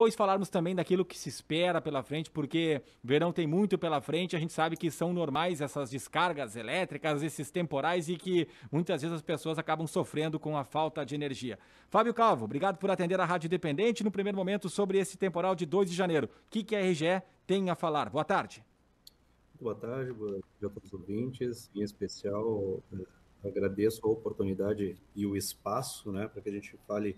depois falarmos também daquilo que se espera pela frente, porque o verão tem muito pela frente, a gente sabe que são normais essas descargas elétricas, esses temporais e que muitas vezes as pessoas acabam sofrendo com a falta de energia. Fábio Calvo, obrigado por atender a Rádio Independente no primeiro momento sobre esse temporal de 2 de janeiro. O que a RGE tem a falar? Boa tarde. Boa tarde, boa tarde a todos os ouvintes. Em especial, agradeço a oportunidade e o espaço, né, para que a gente fale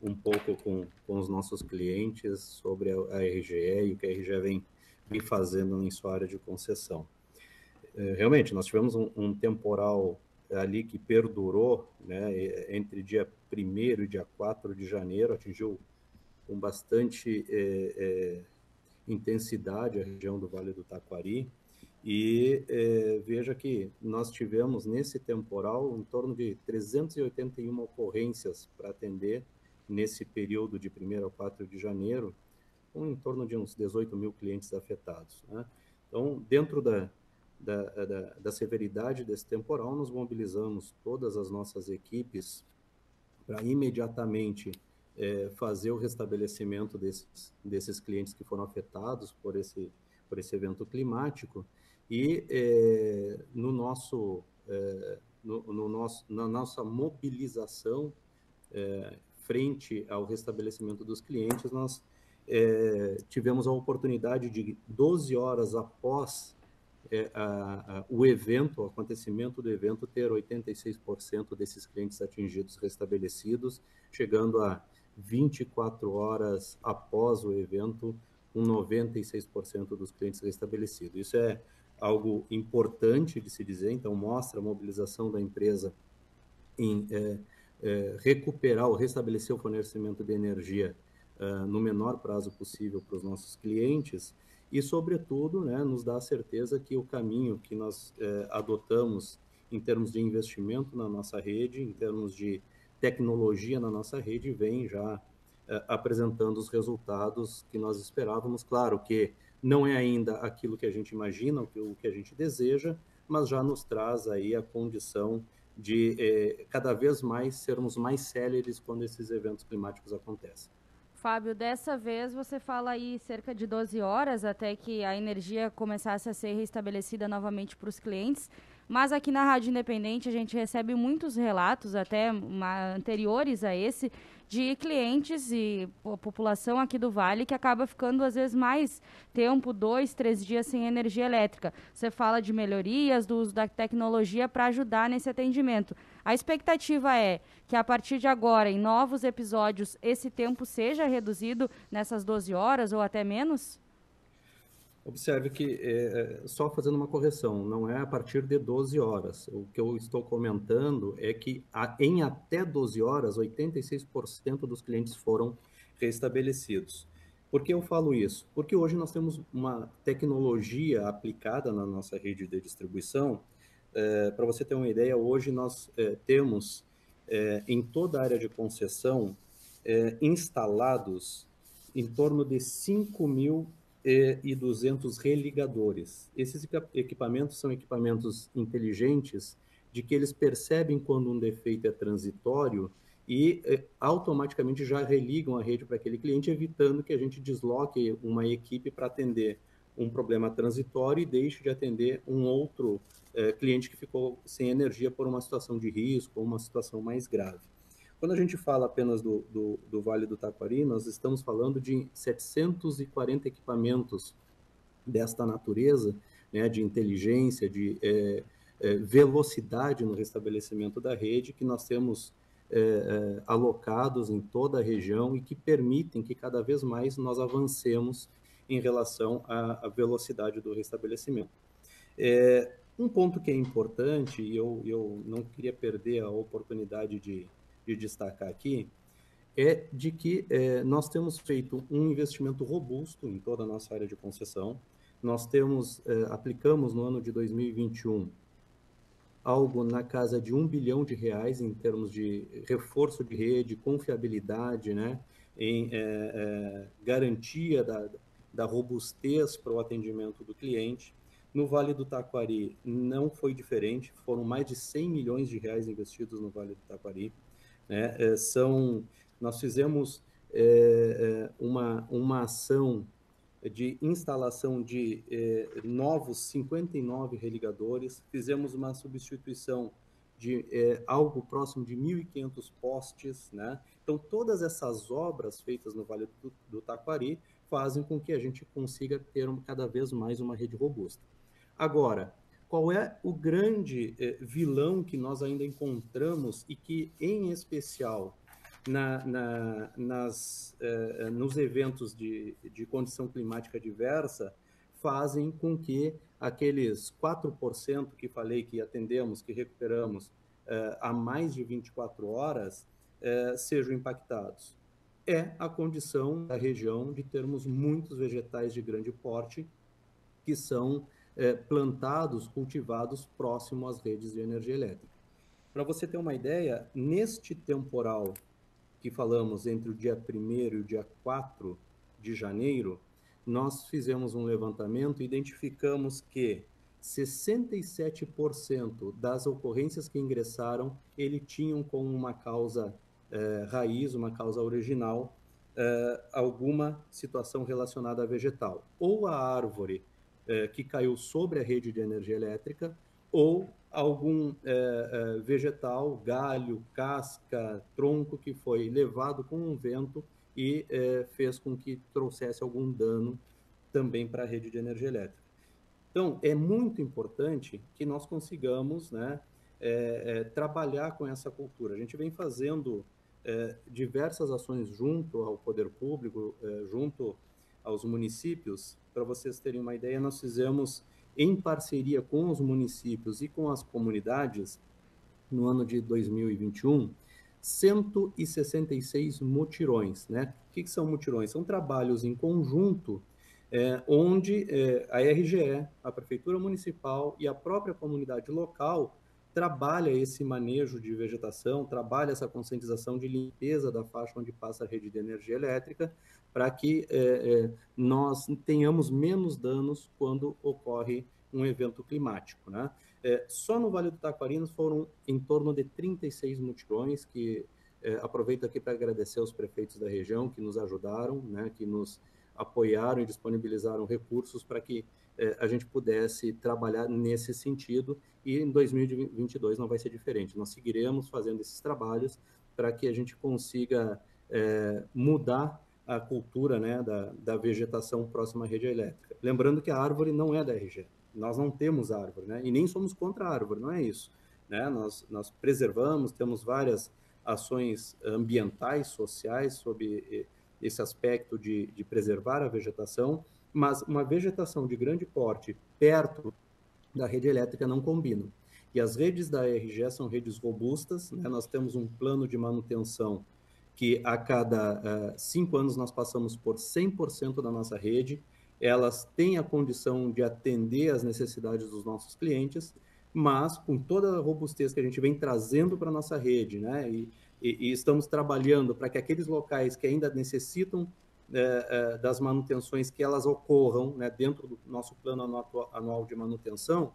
um pouco com os nossos clientes sobre a RGE e o que a RGE vem fazendo em sua área de concessão. Realmente, nós tivemos um temporal ali que perdurou, né, entre dia 1º e dia 4 de janeiro, atingiu com bastante intensidade a região do Vale do Taquari, e veja que nós tivemos nesse temporal em torno de 381 ocorrências para atender nesse período de 1º ao 4 de janeiro, com em torno de uns 18 mil clientes afetados, né? Então, dentro da severidade desse temporal, nós mobilizamos todas as nossas equipes para imediatamente fazer o restabelecimento desses clientes que foram afetados por esse evento climático e na nossa mobilização frente ao restabelecimento dos clientes, nós tivemos a oportunidade de 12 horas após o evento, o acontecimento do evento, ter 86% desses clientes atingidos restabelecidos, chegando a 24 horas após o evento, com 96% dos clientes restabelecidos. Isso é algo importante de se dizer, então mostra a mobilização da empresa em recuperar ou restabelecer o fornecimento de energia no menor prazo possível para os nossos clientes e, sobretudo, né, nos dá a certeza que o caminho que nós adotamos em termos de investimento na nossa rede, em termos de tecnologia na nossa rede, vem já apresentando os resultados que nós esperávamos. Claro que não é ainda aquilo que a gente imagina, o que a gente deseja, mas já nos traz aí a condição de cada vez mais sermos mais céleres quando esses eventos climáticos acontecem. Fábio, dessa vez você fala aí cerca de 12 horas até que a energia começasse a ser restabelecida novamente para os clientes, mas aqui na Rádio Independente a gente recebe muitos relatos, até anteriores a esse, de clientes e a população aqui do Vale que acaba ficando às vezes mais tempo, 2, 3 dias sem energia elétrica. Você fala de melhorias, do uso da tecnologia para ajudar nesse atendimento. A expectativa é que a partir de agora, em novos episódios, esse tempo seja reduzido nessas 12 horas ou até menos? Observe que, só fazendo uma correção, não é a partir de 12 horas. O que eu estou comentando é que em até 12 horas, 86% dos clientes foram restabelecidos. Por que eu falo isso? Porque hoje nós temos uma tecnologia aplicada na nossa rede de distribuição. Para você ter uma ideia, hoje nós temos em toda a área de concessão instalados em torno de 5.200 religadores. Esses equipamentos são equipamentos inteligentes de que eles percebem quando um defeito é transitório e automaticamente já religam a rede para aquele cliente, evitando que a gente desloque uma equipe para atender um problema transitório e deixe de atender um outro cliente que ficou sem energia por uma situação de risco ou uma situação mais grave. Quando a gente fala apenas do Vale do Taquari, nós estamos falando de 740 equipamentos desta natureza, né, de inteligência, de velocidade no restabelecimento da rede, que nós temos alocados em toda a região e que permitem que cada vez mais nós avancemos em relação à velocidade do restabelecimento. Um ponto que é importante, e eu não queria perder a oportunidade de destacar aqui, é de que nós temos feito um investimento robusto em toda a nossa área de concessão. Nós aplicamos no ano de 2021 algo na casa de R$ 1 bilhão em termos de reforço de rede, confiabilidade, né, em garantia da robustez para o atendimento do cliente. No Vale do Taquari não foi diferente, foram mais de R$ 100 milhões investidos no Vale do Taquari. Né? Nós fizemos uma ação de instalação de novos 59 religadores, fizemos uma substituição de algo próximo de 1.500 postes, né? Então, todas essas obras feitas no Vale do Taquari fazem com que a gente consiga ter cada vez mais uma rede robusta. Agora, qual é o grande vilão que nós ainda encontramos e que, em especial, nos eventos de condição climática diversa, fazem com que aqueles 4% que falei que atendemos, que recuperamos há mais de 24 horas, sejam impactados? É a condição da região de termos muitos vegetais de grande porte que são plantados, cultivados próximo às redes de energia elétrica. Para você ter uma ideia, neste temporal que falamos entre o dia 1º e o dia 4 de janeiro, nós fizemos um levantamento e identificamos que 67% das ocorrências que ingressaram, tinham como uma causa raiz, uma causa original, alguma situação relacionada a vegetal. Ou a árvore que caiu sobre a rede de energia elétrica, ou algum vegetal, galho, casca, tronco, que foi levado com um vento e fez com que trouxesse algum dano também para a rede de energia elétrica. Então, é muito importante que nós consigamos, né, trabalhar com essa cultura. A gente vem fazendo diversas ações junto ao poder público, junto aos municípios. Para vocês terem uma ideia, nós fizemos, em parceria com os municípios e com as comunidades, no ano de 2021, 166 mutirões, né? O que são mutirões? São trabalhos em conjunto, onde a RGE, a Prefeitura Municipal e a própria comunidade local trabalha esse manejo de vegetação, trabalha essa conscientização de limpeza da faixa onde passa a rede de energia elétrica, para que nós tenhamos menos danos quando ocorre um evento climático, né? Só no Vale do Taquari foram em torno de 36 mutirões, que aproveito aqui para agradecer aos prefeitos da região que nos ajudaram, né, que nos apoiaram e disponibilizaram recursos para que a gente pudesse trabalhar nesse sentido, e em 2022 não vai ser diferente. Nós seguiremos fazendo esses trabalhos para que a gente consiga mudar a cultura, né, da vegetação próxima à rede elétrica. Lembrando que a árvore não é da RGE, nós não temos árvore, né, e nem somos contra a árvore, não é isso, né? Nós preservamos, temos várias ações ambientais, sociais, sob esse aspecto de preservar a vegetação, mas uma vegetação de grande porte perto da rede elétrica não combina. E as redes da RGE são redes robustas, né? Nós temos um plano de manutenção que a cada 5 anos nós passamos por 100% da nossa rede. Elas têm a condição de atender às necessidades dos nossos clientes, mas com toda a robustez que a gente vem trazendo para a nossa rede, né? E estamos trabalhando para que aqueles locais que ainda necessitam das manutenções, que elas ocorram, né, dentro do nosso plano anual de manutenção.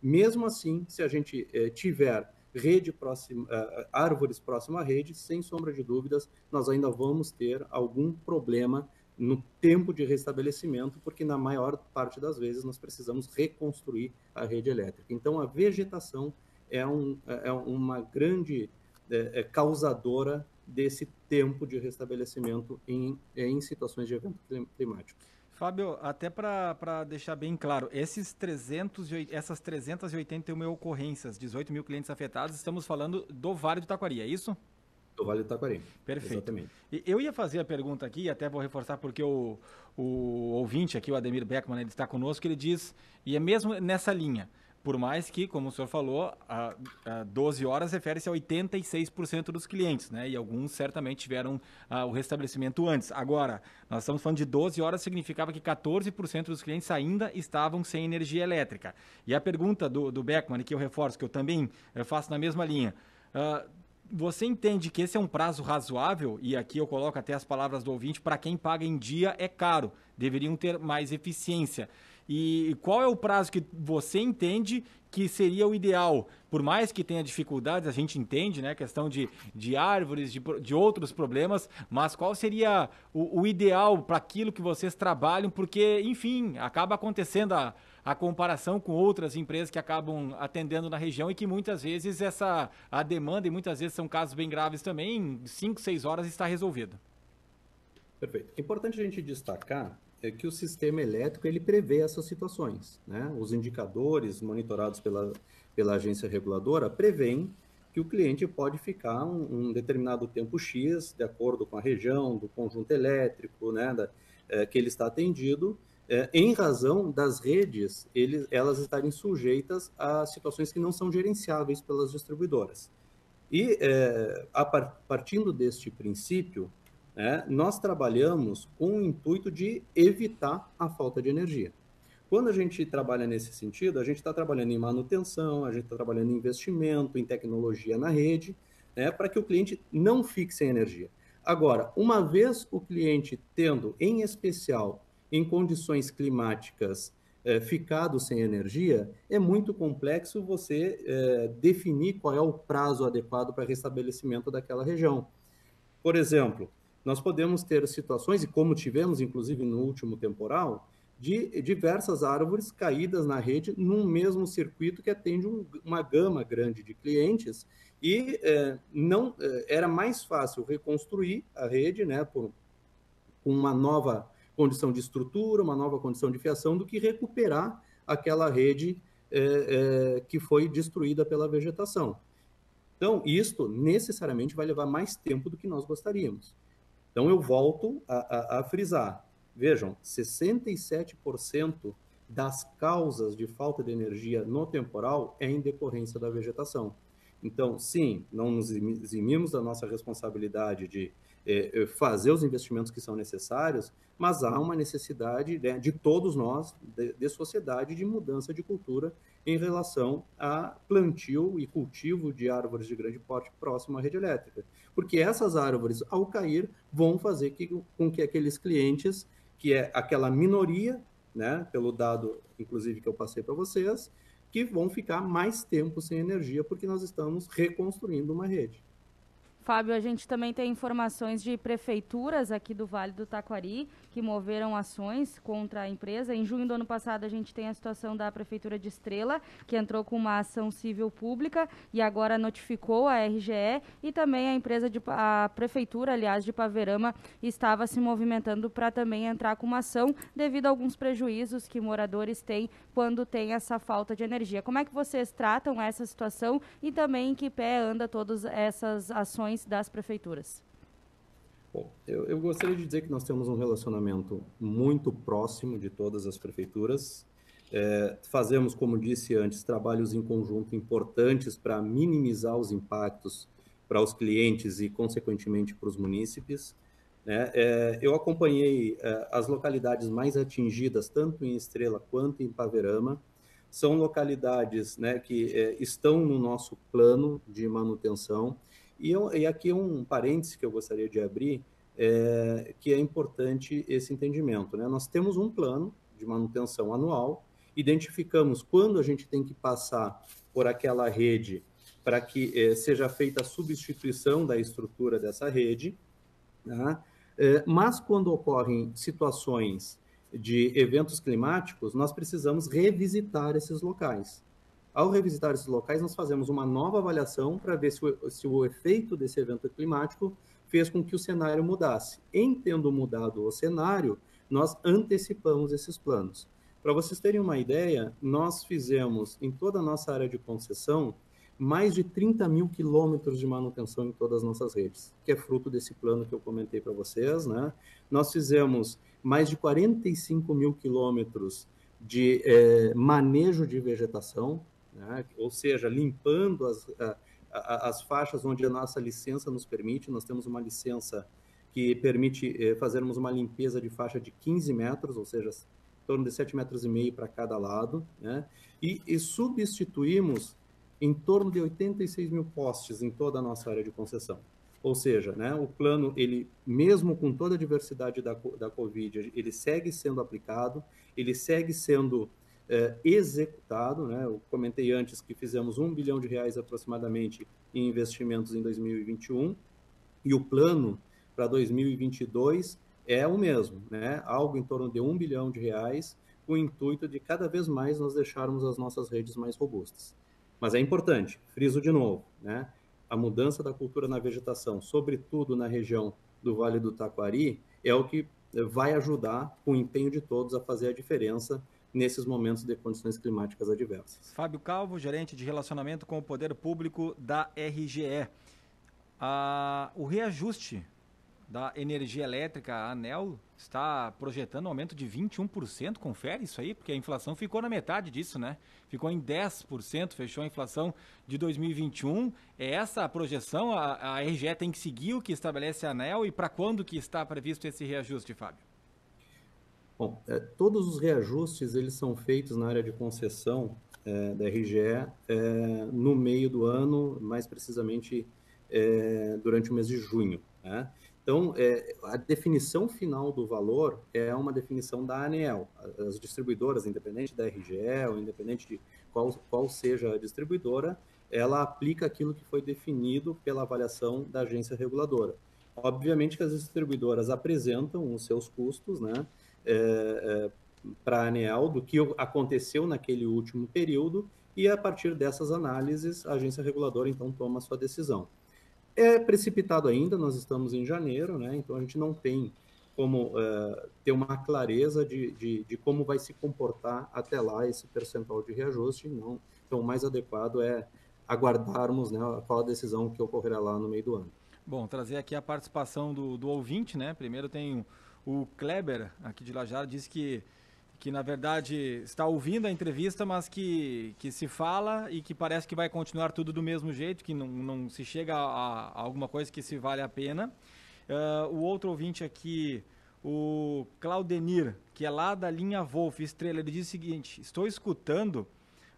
Mesmo assim, se a gente tiver rede próxima, árvores próximas à rede, sem sombra de dúvidas, nós ainda vamos ter algum problema no tempo de restabelecimento, porque na maior parte das vezes nós precisamos reconstruir a rede elétrica. Então, a vegetação é uma grande causadora desse tempo de restabelecimento em situações de evento climático. Fábio, até para deixar bem claro, essas 381 ocorrências, 18 mil clientes afetados, estamos falando do Vale do Taquari, é isso? Do Vale do Taquari. Perfeito. Exatamente. Eu ia fazer a pergunta aqui, até vou reforçar, porque o ouvinte aqui, o Ademir Beckman, ele está conosco, ele diz, e é mesmo nessa linha, por mais que, como o senhor falou, a 12 horas refere-se a 86% dos clientes, né? E alguns certamente tiveram o restabelecimento antes. Agora, nós estamos falando de 12 horas, significava que 14% dos clientes ainda estavam sem energia elétrica. E a pergunta do Beckman, que eu reforço, que eu também faço na mesma linha, você entende que esse é um prazo razoável? E aqui eu coloco até as palavras do ouvinte, para quem paga em dia é caro, deveriam ter mais eficiência. E qual é o prazo que você entende que seria o ideal? Por mais que tenha dificuldades, a gente entende, né? Questão de árvores, de outros problemas, mas qual seria o ideal para aquilo que vocês trabalham? Porque, enfim, acaba acontecendo a comparação com outras empresas que acabam atendendo na região e que muitas vezes a demanda, e muitas vezes são casos bem graves também, em 5, 6 horas está resolvido. Perfeito. É importante a gente destacar que o sistema elétrico ele prevê essas situações, né? Os indicadores monitorados pela agência reguladora prevêem que o cliente pode ficar um determinado tempo X, de acordo com a região, do conjunto elétrico, né, que ele está atendido, em razão das redes, elas estarem sujeitas a situações que não são gerenciáveis pelas distribuidoras. E, partindo deste princípio, nós trabalhamos com o intuito de evitar a falta de energia. Quando a gente trabalha nesse sentido, a gente está trabalhando em manutenção, a gente está trabalhando em investimento, em tecnologia na rede, para que o cliente não fique sem energia. Agora, uma vez o cliente tendo, em especial, em condições climáticas, ficado sem energia, é muito complexo você definir qual é o prazo adequado para restabelecimento daquela região. Por exemplo, nós podemos ter situações, e como tivemos, inclusive, no último temporal, de diversas árvores caídas na rede num mesmo circuito que atende uma gama grande de clientes e era mais fácil reconstruir a rede, né, com uma nova condição de estrutura, uma nova condição de fiação, do que recuperar aquela rede que foi destruída pela vegetação. Então, isto necessariamente vai levar mais tempo do que nós gostaríamos. Então, eu volto a frisar. Vejam, 67% das causas de falta de energia no temporal é em decorrência da vegetação. Então, sim, não nos eximimos da nossa responsabilidade de fazer os investimentos que são necessários, mas há uma necessidade, né, de todos nós, de sociedade, de mudança de cultura em relação a plantio e cultivo de árvores de grande porte próximo à rede elétrica. Porque essas árvores, ao cair, vão fazer com que aqueles clientes, que é aquela minoria, né, pelo dado, inclusive, que eu passei para vocês, que vão ficar mais tempo sem energia, porque nós estamos reconstruindo uma rede. Fábio, a gente também tem informações de prefeituras aqui do Vale do Taquari que moveram ações contra a empresa. Em junho do ano passado, a gente tem a situação da Prefeitura de Estrela, que entrou com uma ação civil pública e agora notificou a RGE, e também a Prefeitura, aliás, de Ipaverama, estava se movimentando para também entrar com uma ação devido a alguns prejuízos que moradores têm quando tem essa falta de energia. Como é que vocês tratam essa situação e também em que pé anda todas essas ações das prefeituras? Bom, eu gostaria de dizer que nós temos um relacionamento muito próximo de todas as prefeituras. Fazemos, como disse antes, trabalhos em conjunto importantes para minimizar os impactos para os clientes e, consequentemente, para os munícipes. Eu acompanhei as localidades mais atingidas, tanto em Estrela quanto em Ipaverama. São localidades, né, que estão no nosso plano de manutenção. E aqui um parêntese que eu gostaria de abrir, que é importante esse entendimento, né? Nós temos um plano de manutenção anual, identificamos quando a gente tem que passar por aquela rede para que seja feita a substituição da estrutura dessa rede, né? Mas quando ocorrem situações de eventos climáticos, nós precisamos revisitar esses locais. Ao revisitar esses locais, nós fazemos uma nova avaliação para ver se o efeito desse evento climático fez com que o cenário mudasse. Em tendo mudado o cenário, nós antecipamos esses planos. Para vocês terem uma ideia, nós fizemos em toda a nossa área de concessão mais de 30 mil quilômetros de manutenção em todas as nossas redes, que é fruto desse plano que eu comentei para vocês, né? Nós fizemos mais de 45 mil quilômetros de manejo de vegetação, né? Ou seja, limpando as faixas onde a nossa licença nos permite. Nós temos uma licença que permite fazermos uma limpeza de faixa de 15 metros, ou seja, em torno de 7,5 metros para cada lado, né? E substituímos em torno de 86 mil postes em toda a nossa área de concessão. Ou seja, né, o plano, ele, mesmo com toda a diversidade da Covid, ele segue sendo aplicado, ele segue sendo executado, né? Eu comentei antes que fizemos R$ 1 bilhão aproximadamente em investimentos em 2021 e o plano para 2022 é o mesmo, né? Algo em torno de R$ 1 bilhão, com o intuito de cada vez mais nós deixarmos as nossas redes mais robustas. Mas é importante, friso de novo, né? A mudança da cultura na vegetação, sobretudo na região do Vale do Taquari, é o que vai ajudar, com o empenho de todos, a fazer a diferença nesses momentos de condições climáticas adversas. Fábio Calvo, gerente de relacionamento com o poder público da RGE. O reajuste da energia elétrica, a ANEEL está projetando um aumento de 21%, confere isso aí, porque a inflação ficou na metade disso, né? Ficou em 10%, fechou a inflação de 2021. É essa a projeção? A RGE tem que seguir o que estabelece a ANEEL e para quando que está previsto esse reajuste, Fábio? Bom, todos os reajustes eles são feitos na área de concessão da RGE no meio do ano, mais precisamente durante o mês de junho, né? Então, a definição final do valor é uma definição da ANEEL. As distribuidoras, independente da RGE ou independente de qual seja a distribuidora, ela aplica aquilo que foi definido pela avaliação da agência reguladora. Obviamente que as distribuidoras apresentam os seus custos, né, para a ANEEL do que aconteceu naquele último período e, a partir dessas análises, a agência reguladora, então, toma a sua decisão. É precipitado ainda, nós estamos em janeiro, né? Então a gente não tem como ter uma clareza de como vai se comportar até lá esse percentual de reajuste. Não. Então o mais adequado é aguardarmos, né, qual a decisão que ocorrerá lá no meio do ano. Bom, trazer aqui a participação do ouvinte, né? Primeiro tem o Kleber, aqui de Lajar, disse que na verdade está ouvindo a entrevista, mas que se fala e que parece que vai continuar tudo do mesmo jeito, que não se chega a alguma coisa que se vale a pena. O outro ouvinte aqui, o Claudenir, que é lá da linha Wolf Estrela, ele diz o seguinte: estou escutando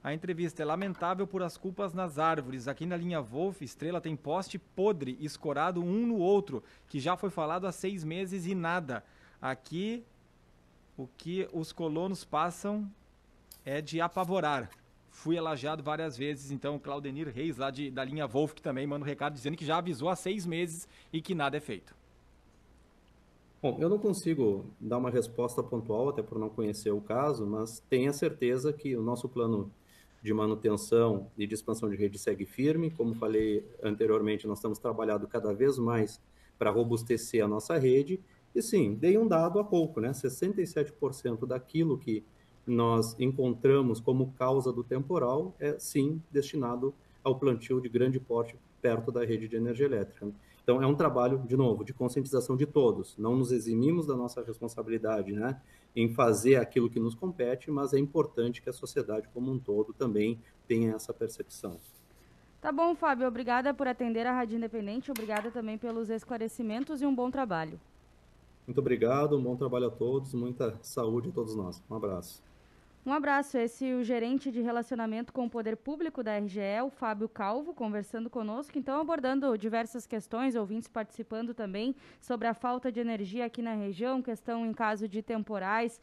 a entrevista, é lamentável por as culpas nas árvores. Aqui na linha Wolf Estrela tem poste podre, escorado um no outro, que já foi falado há 6 meses e nada. Aqui o que os colonos passam é de apavorar. Fui elogiado várias vezes, então o Claudenir Reis, lá da linha Wolf, que também manda um recado dizendo que já avisou há 6 meses e que nada é feito. Bom, eu não consigo dar uma resposta pontual, até por não conhecer o caso, mas tenha certeza que o nosso plano de manutenção e de expansão de rede segue firme. Como falei anteriormente, nós estamos trabalhando cada vez mais para robustecer a nossa rede. E sim, dei um dado há pouco, né? 67% daquilo que nós encontramos como causa do temporal é, sim, destinado ao plantio de grande porte perto da rede de energia elétrica. Então, é um trabalho, de novo, de conscientização de todos. Não nos eximimos da nossa responsabilidade, né, em fazer aquilo que nos compete, mas é importante que a sociedade como um todo também tenha essa percepção. Tá bom, Fábio. Obrigada por atender a Rádio Independente. Obrigada também pelos esclarecimentos e um bom trabalho. Muito obrigado, um bom trabalho a todos, muita saúde a todos nós. Um abraço. Um abraço, esse é o gerente de relacionamento com o poder público da RGE, o Fábio Calvo, conversando conosco, então abordando diversas questões, ouvintes participando também sobre a falta de energia aqui na região, questão em caso de temporais